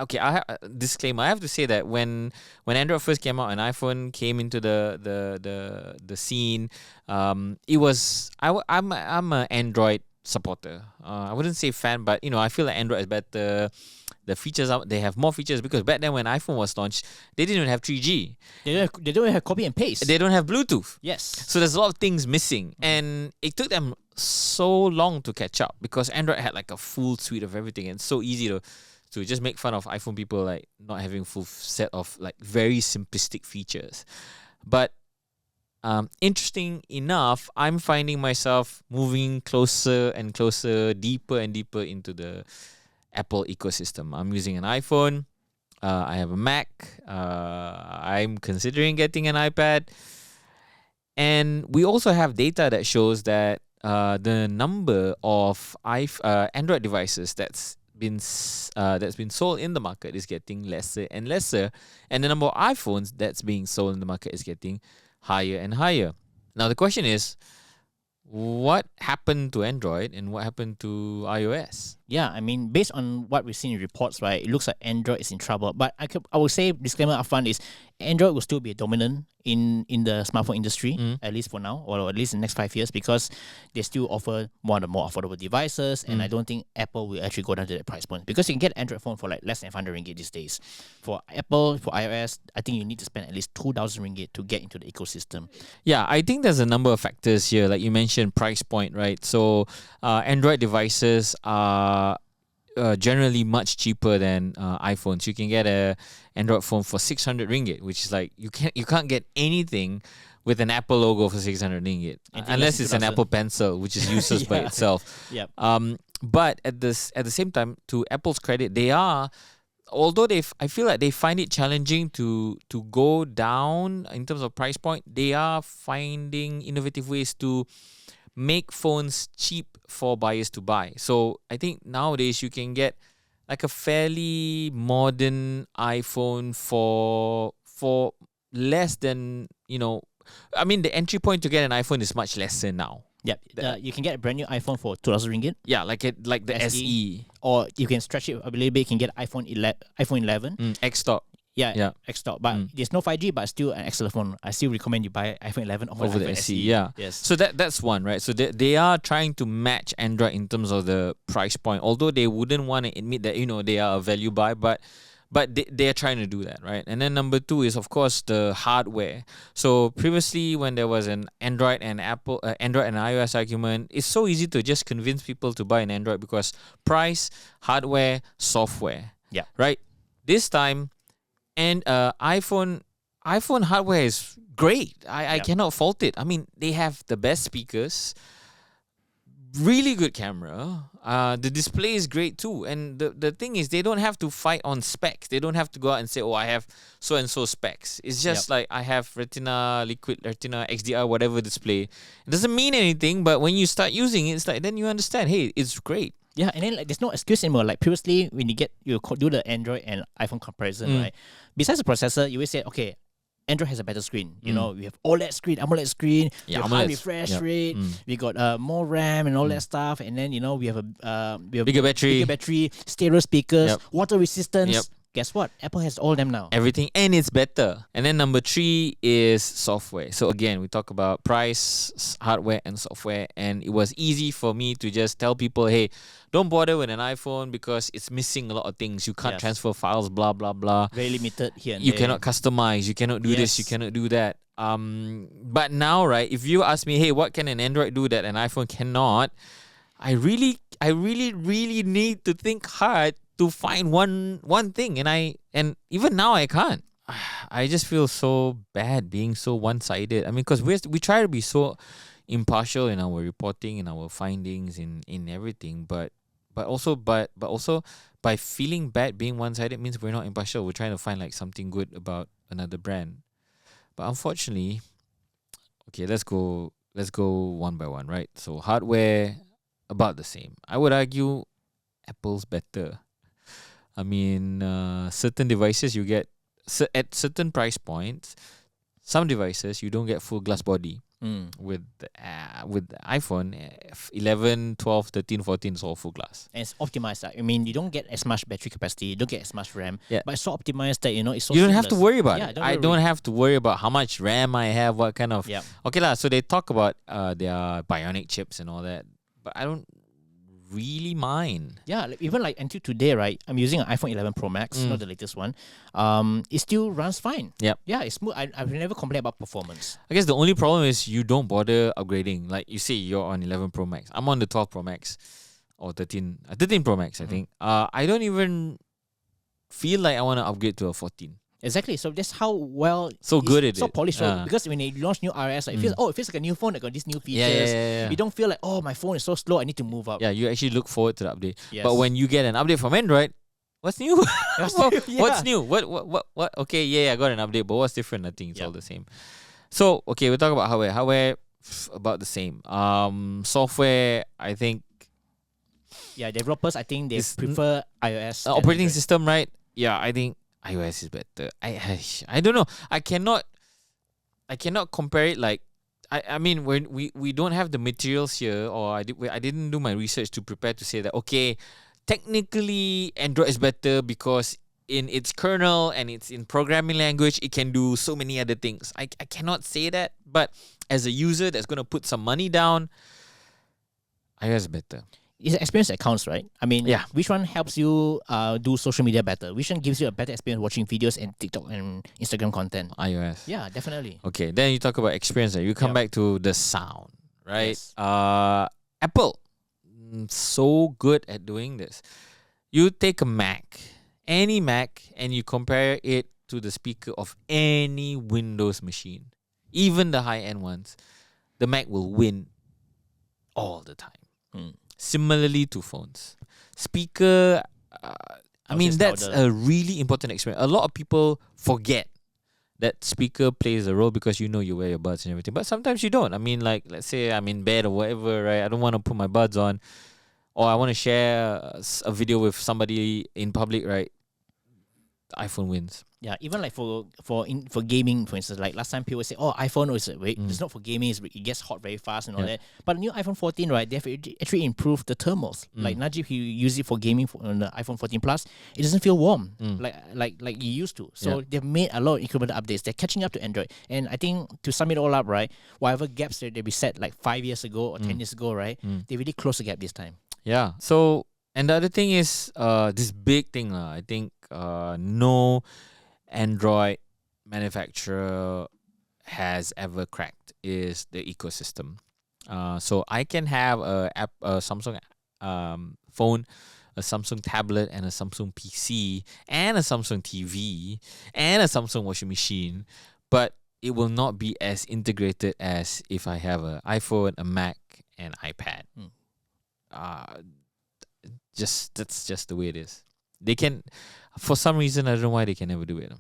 okay, disclaimer. I have to say that when Android first came out and iPhone came into the scene, it was I'm an Android supporter. I wouldn't say fan, but I feel like Android is better. The features they have more features because back then when iPhone was launched, they didn't even have 3G. They don't have copy and paste. They don't have Bluetooth. Yes. So there's a lot of things missing, and it took them so long to catch up because Android had like a full suite of everything, and it's so easy to just make fun of iPhone people like not having full set of like very simplistic features. But interesting enough, I'm finding myself moving closer and closer, deeper and deeper into the Apple ecosystem. I'm using an iPhone. I have a Mac. I'm considering getting an iPad. And we also have data that shows that the number of Android devices that's been sold in the market is getting lesser and lesser, and the number of iPhones that's being sold in the market is getting higher and higher. Now the question is, what happened to Android and what happened to iOS? Yeah, I mean, based on what we've seen in reports, right, it looks like Android is in trouble. But I would say, disclaimer upfront is, Android will still be dominant in the smartphone industry, at least for now, or at least in the next 5 years, because they still offer more affordable devices, and I don't think Apple will actually go down to that price point, because you can get an Android phone for like less than 500 ringgit these days. For Apple, for iOS, I think you need to spend at least 2,000 ringgit to get into the ecosystem. Yeah, I think there's a number of factors here, like you mentioned, price point, right? So Android devices are generally much cheaper than iPhones. You can get a Android phone for 600 ringgit, which is like you can't get anything with an Apple logo for 600 ringgit, unless it's an Apple Pencil, which is useless by itself. Yep. But at the same time, to Apple's credit, although I feel like they find it challenging to go down in terms of price point, they are finding innovative ways to make phones cheap for buyers to buy. So I think nowadays you can get like a fairly modern iPhone for less than, I mean, the entry point to get an iPhone is much lesser now. Yep. You can get a brand new iPhone for 2,000 ringgit. Yeah, like the SE. Or you can stretch it a little bit. You can get iPhone 11. X-Top. Yeah. X-Top. But there's no 5G, but still an excellent phone. I still recommend you buy iPhone 11 over the SE. Yeah. Yes. So that's one, right? So they are trying to match Android in terms of the price point, although they wouldn't want to admit that, they are a value buy, but they are trying to do that, right? And then number two is, of course, the hardware. So previously, when there was an Android and iOS argument, it's so easy to just convince people to buy an Android because price, hardware, software. Yeah. Right? This time, and iPhone hardware is great. I cannot fault it. I mean, they have the best speakers, really good camera. The display is great too. And the thing is, they don't have to fight on specs. They don't have to go out and say, I have so and so specs. It's just like I have Retina, Liquid Retina, XDR, whatever display. It doesn't mean anything, but when you start using it, it's like then you understand, hey, it's great. Yeah, and then there's no excuse anymore. Like previously, when you do the Android and iPhone comparison, right? Besides the processor, you always say, okay, Android has a better screen. We have OLED screen, AMOLED screen, we have high refresh rate, we got more RAM and all that stuff, and then we have a bigger battery, stereo speakers, water resistance. Guess what? Apple has all them now. Everything, and it's better. And then number 3 is software. So again, we talk about price, hardware, and software. And it was easy for me to just tell people, hey, don't bother with an iPhone because it's missing a lot of things. You can't transfer files, blah, blah, blah. Very limited here and You there. cannot customize. You cannot do this. You cannot do that. But now, right, if you ask me, hey, what can an Android do that an iPhone cannot? I really need to think hard to find one thing, and even now I can't. I just feel so bad being so one-sided. I mean, because we try to be so impartial in our reporting, in our findings, in everything, but also by feeling bad being one-sided means we're not impartial. We're trying to find like something good about another brand, but unfortunately, okay, let's go one by one, right? So hardware, about the same. I would argue Apple's better. I mean, certain devices you get at certain price points. Some devices you don't get full glass body. With the iPhone, 11, 12, 13, 14 is all full glass. And it's optimized. I mean, you don't get as much battery capacity, you don't get as much RAM, Yeah. but it's so optimized that it's so You don't have to seamless. worry about Yeah, it. I don't have to worry about how much RAM I have, what kind of. Yeah. Okay lah. So they talk about their bionic chips and all that, but I don't really mind. Yeah, even until today, right? I'm using an iPhone 11 Pro Max, not the latest one. It still runs fine. Yep. Yeah, it's smooth. I've never complained about performance. I guess the only problem is you don't bother upgrading. Like you say, you're on 11 Pro Max. I'm on the 12 Pro Max or 13 Pro Max, I think. I don't even feel like I want to upgrade to a 14. Exactly. So that's how well good it so is. polished. So because when they launch new RS, it feels like a new phone that got these new features. Yeah. You don't feel like, oh, my phone is so slow, I need to move up. Yeah, you actually look forward to the update. Yes. But when you get an update from Android, what's new? What's new? What? Okay, I got an update, but what's different? Nothing. It's all the same. So, okay, we'll talk about hardware. Hardware, about the same. Software, I think. Yeah, developers, I think they prefer iOS. Operating system, right? Yeah, I think iOS is better. I don't know. I cannot compare it. Like I mean, when we don't have the materials here, or I didn't do my research to prepare to say that okay, technically Android is better because in its kernel and it's in programming language, it can do so many other things. I cannot say that, but as a user that's gonna put some money down, iOS is better. It's experience that counts, right? I mean, Yeah. Which one helps you do social media better? Which one gives you a better experience watching videos and TikTok and Instagram content? iOS. Yeah, definitely. Okay, then you talk about experience. You come back to the sound, right? Yes. Apple, so good at doing this. You take a Mac, any Mac, and you compare it to the speaker of any Windows machine, even the high-end ones, the Mac will win all the time. Similarly to phones. Speaker, I mean, that's a really important experience. A lot of people forget that speaker plays a role because you wear your buds and everything. But sometimes you don't. I mean, like, let's say I'm in bed or whatever, right? I don't want to put my buds on, or I want to share a video with somebody in public, right? The iPhone wins. Yeah, even like for gaming, for instance, like last time people say, "Oh, iPhone it's not for gaming; it gets hot very fast and all that." But the new iPhone 14, right? They've actually improved the thermals. Like Najib, he use it for gaming on the iPhone 14 Plus. It doesn't feel warm like you used to. So they've made a lot of incremental updates. They're catching up to Android, and I think to sum it all up, right? Whatever gaps that we set like 5 years ago or 10 years ago, right? They really closed the gap this time. Yeah. So, and the other thing is this big thing, I think no Android manufacturer has ever cracked is the ecosystem. So I can have a Samsung phone, a Samsung tablet, and a Samsung PC, and a Samsung TV, and a Samsung washing machine, but it will not be as integrated as if I have an iPhone, a Mac, and iPad. That's just the way it is. They can, for some reason, I don't know why they can never do it.